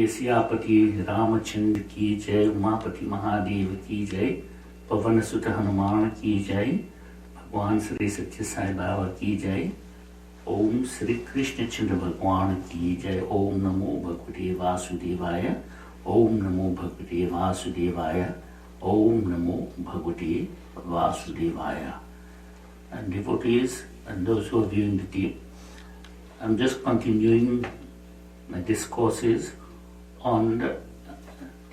श्री सियापति रामचंद्र की जय, उमापति महादेव की जय, पवन सुत हनुमान की जय, भगवान श्री सत्य साई बाबा की जय, ओम श्री कृष्ण चंद्र भगवान की जय। ओम नमो भगवते वासुदेवाय, ओम नमो भगवते वासुदेवाय, ओम नमो भगवते वासुदेवाय। And devotees and those who are viewing the tape, I'm just continuing my discourses on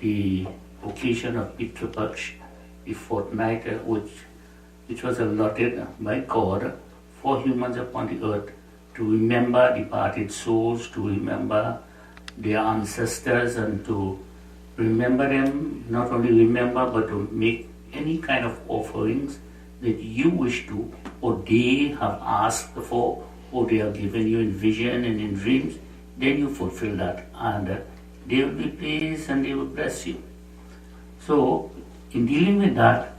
the occasion of Pitri Paksh, the fortnight which was allotted by God for humans upon the earth to remember departed souls, to remember their ancestors, and to remember them, not only remember but to make any kind of offerings that you wish to, or they have asked for, or they have given you in vision and in dreams. Then you fulfill that, and they will be pleased and they will bless you. So, in dealing with that,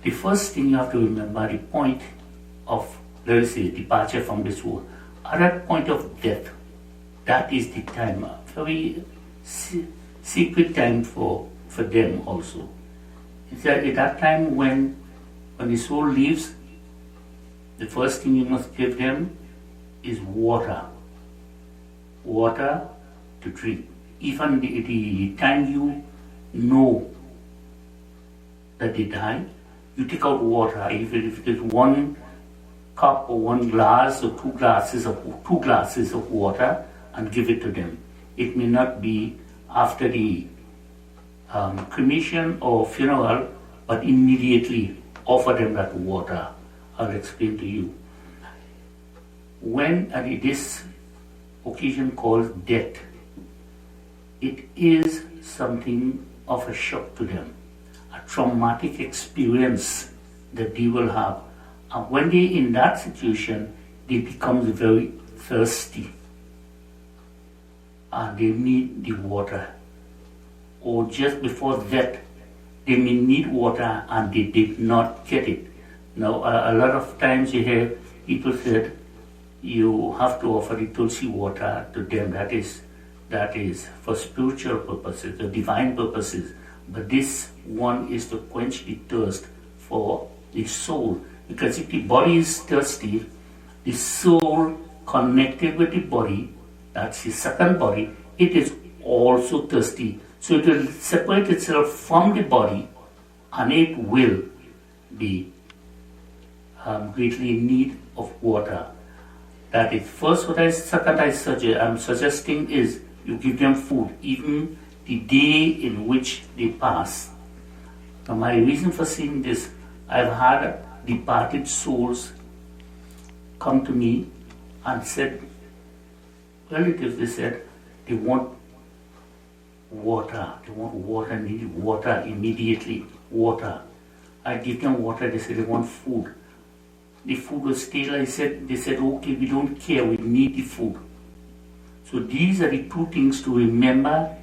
the first thing you have to remember, the point of, let us say, departure from this world, at that point of death, that is the time, a very secret time for them also. It's that at that time when the soul leaves, the first thing you must give them is water. Water to drink. Even the time you know that they die, you take out water. Even if it is 1 cup or 1 glass or 2 glasses of water, and give it to them. It may not be after the cremation or funeral, but immediately offer them that water. I'll explain to you. When this occasion called death, it is something of a shock to them, a traumatic experience that they will have. And when they're in that situation, they become very thirsty and they need the water. Or just before that, they may need water and they did not get it. Now, a lot of times you hear people said, you have to offer the tulsi water to them. That is for spiritual purposes, the divine purposes. But this one is to quench the thirst for the soul. Because if the body is thirsty, the soul connected with the body, that's the second body, it is also thirsty. So it will separate itself from the body and it will be greatly in need of water. That is first. Second I'm suggesting is you give them food even the day in which they pass. Now my reason for saying this, I've had departed souls come to me and said, relatives, they said they want water, need water immediately, water. I give them water, they said they want food. The food was stale. They said, okay, we don't care, we need the food. So these are the two things to remember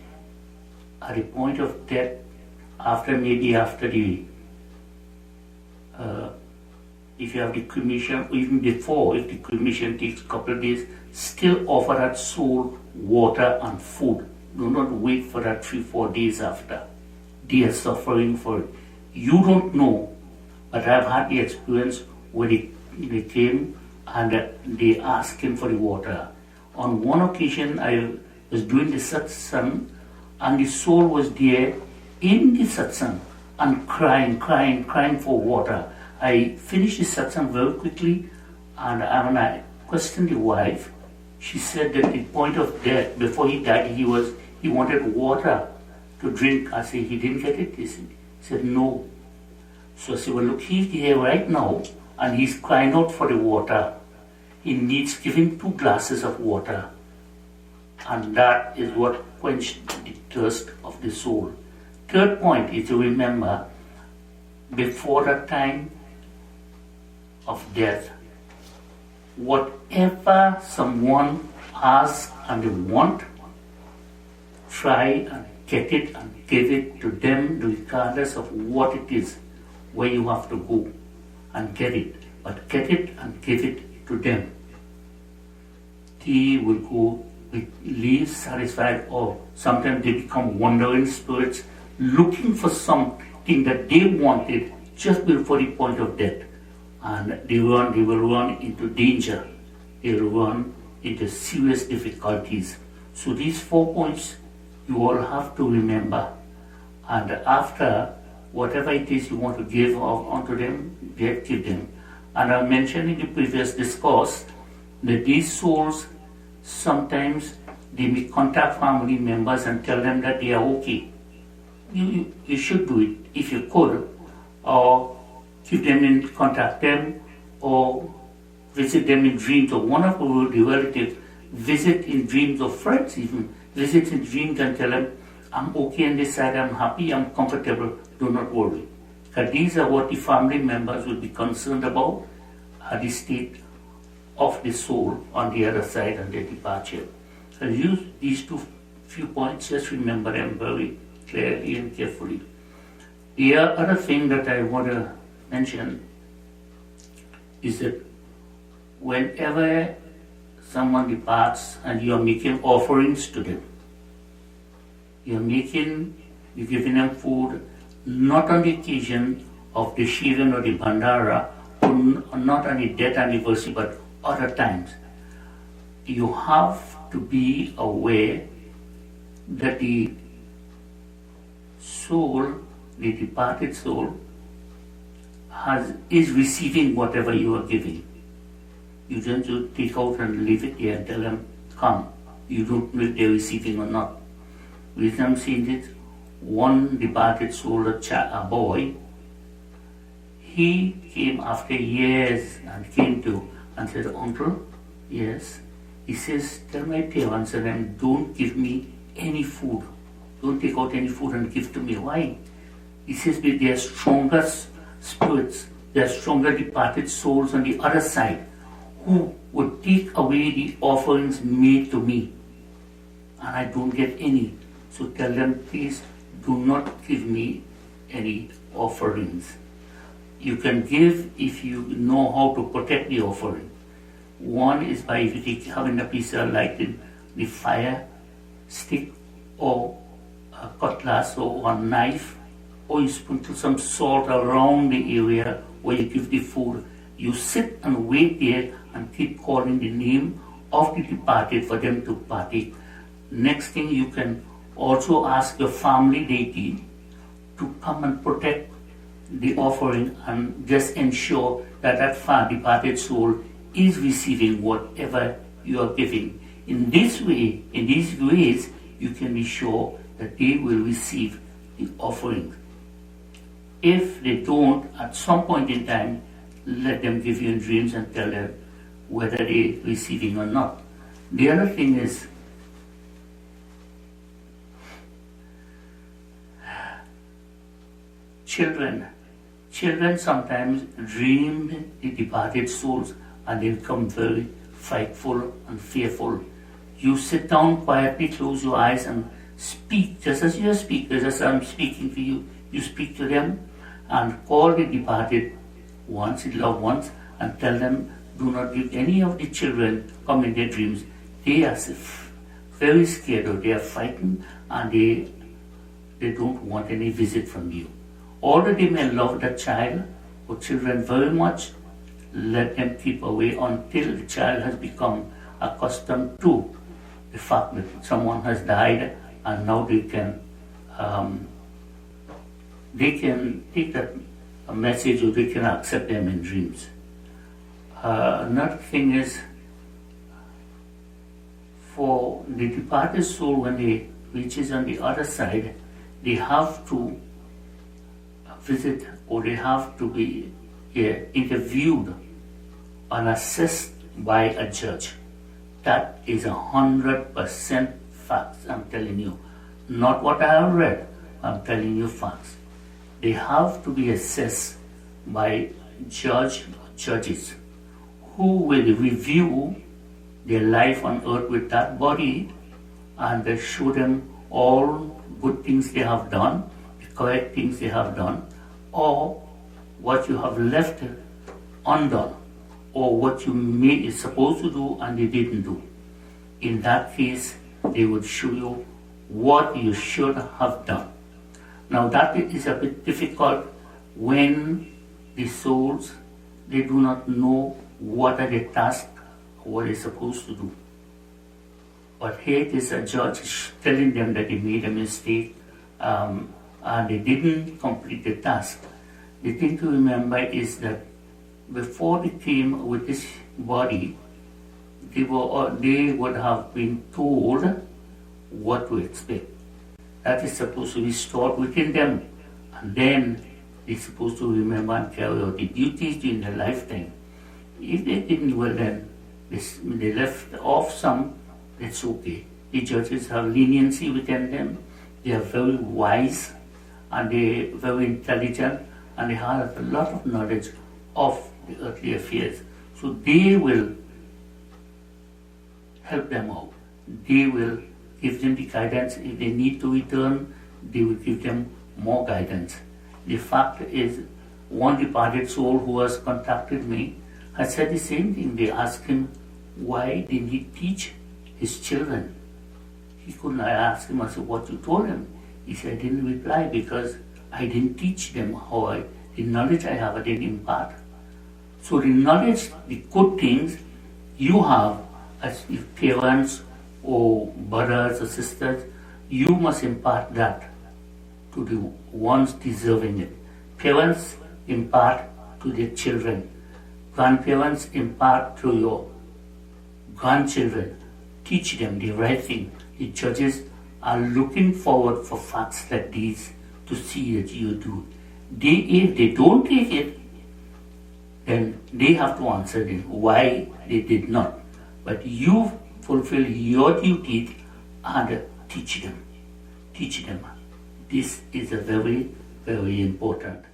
at the point of death, maybe after the, if you have the cremation, or even before, if the cremation takes a couple of days, still offer that soul water and food. Do not wait for that 3-4 days after. They are suffering for it. You don't know, but I've had the experience where they came and they asked him for the water. On one occasion, I was doing the satsang and the soul was there in the satsang and crying for water. I finished the satsang very quickly, and when I questioned the wife, she said that at the point of death, before he died, he wanted water to drink. I said, he didn't get it? He said, no. So I said, well, look, he's here right now, and he's crying out for the water. He needs giving 2 glasses of water. And that is what quenched the thirst of the soul. Third point is to remember, before the time of death, whatever someone asks and they want, try and get it and give it to them regardless of what it is, where you have to go and get it. But get it and give it to them. They will go leave satisfied, or sometimes they become wandering spirits looking for something that they wanted just before the point of death. And they will run into danger. They will run into serious difficulties. So these 4 points you all have to remember. And after, whatever it is you want to give unto them, give them. And I mentioned in the previous discourse that these souls, sometimes they may contact family members and tell them that they are okay. You should do it if you could, or keep them in, contact them, or visit them in dreams, or one of the relatives visit in dreams, or friends even visit in dreams and tell them, I'm okay on this side, I'm happy, I'm comfortable, do not worry. Because these are what the family members will be concerned about, the state of the soul on the other side and their departure. So use these few points, just remember them very clearly and carefully. The other thing that I want to mention is that whenever someone departs and you are making offerings to them, you're giving them food, not on the occasion of the Shivan or the Bandara, or not on the death anniversary, but other times. You have to be aware that the soul, the departed soul, is receiving whatever you are giving. You don't take out and leave it there and tell them, come. You don't know if they're receiving or not. With them seeing it, one departed soul, a boy, he came after years and came to and said, Uncle, yes. He says, tell my parents and them, don't give me any food. Don't take out any food and give to me. Why? He says, but there are stronger spirits, there are stronger departed souls on the other side who would take away the offerings made to me. And I don't get any. So tell them, please do not give me any offerings. You can give if you know how to protect the offering. One is by if you having a piece of lighting the fire stick, or a cutlass, or a knife, or you sprinkle some salt around the area where you give the food. You sit and wait there and keep calling the name of the departed for them to partake. Next thing, you can also ask your family deity to come and protect the offering and just ensure that that far departed soul is receiving whatever you are giving. In this way, in these ways, you can be sure that they will receive the offering. If they don't, at some point in time, let them give you in dreams and tell them whether they're receiving or not. The other thing is, children sometimes dream the departed souls and they become very frightful and fearful. You sit down quietly, close your eyes and speak, just as you speak, just as I'm speaking to you. You speak to them and call the departed ones, the loved ones, and tell them, do not give any of the children come in their dreams. They are very scared, or they are frightened, and they don't want any visit from you. Although they may love the child or children very much, let them keep away until the child has become accustomed to the fact that someone has died, and now they can take that message, or they can accept them in dreams. Another thing is, for the departed soul, when they reaches on the other side, they have to visit, or they have to be interviewed and assessed by a judge. That is 100% facts, I'm telling you. Not what I have read, I'm telling you facts. They have to be assessed by judges who will review their life on earth with that body, and they show them all good things they have done, the correct things they have done, or what you have left undone, or what you is supposed to do and you didn't do. In that case, they would show you what you should have done. Now that is a bit difficult when the souls, they do not know what are the tasks, what they're supposed to do. But here it is a judge telling them that they made a mistake and they didn't complete the task. The thing to remember is that before they came with this body, they would have been told what to expect. That is supposed to be stored within them. And then they're supposed to remember and carry out the duties during their lifetime. If they didn't, well then, they left off some, that's okay. The judges have leniency within them. They are very wise and they're very intelligent and they have a lot of knowledge of the earthly affairs. So they will help them out. They will give them the guidance. If they need to return, they will give them more guidance. The fact is, one departed soul who has contacted me has said the same thing. They asked him, why didn't he teach his children? He couldn't. I asked him, I said, what you told him? He said, I didn't reply because I didn't teach them the knowledge I have, I didn't impart. So the knowledge, the good things you have as parents or brothers or sisters, you must impart that to the ones deserving it. Parents impart to their children. Grandparents impart to your grandchildren. Teach them the right thing. The judges are looking forward for facts like these to see that you do. If they don't take it, then they have to answer them why they did not. But you fulfill your duty and teach them. Teach them. This is a very, very important.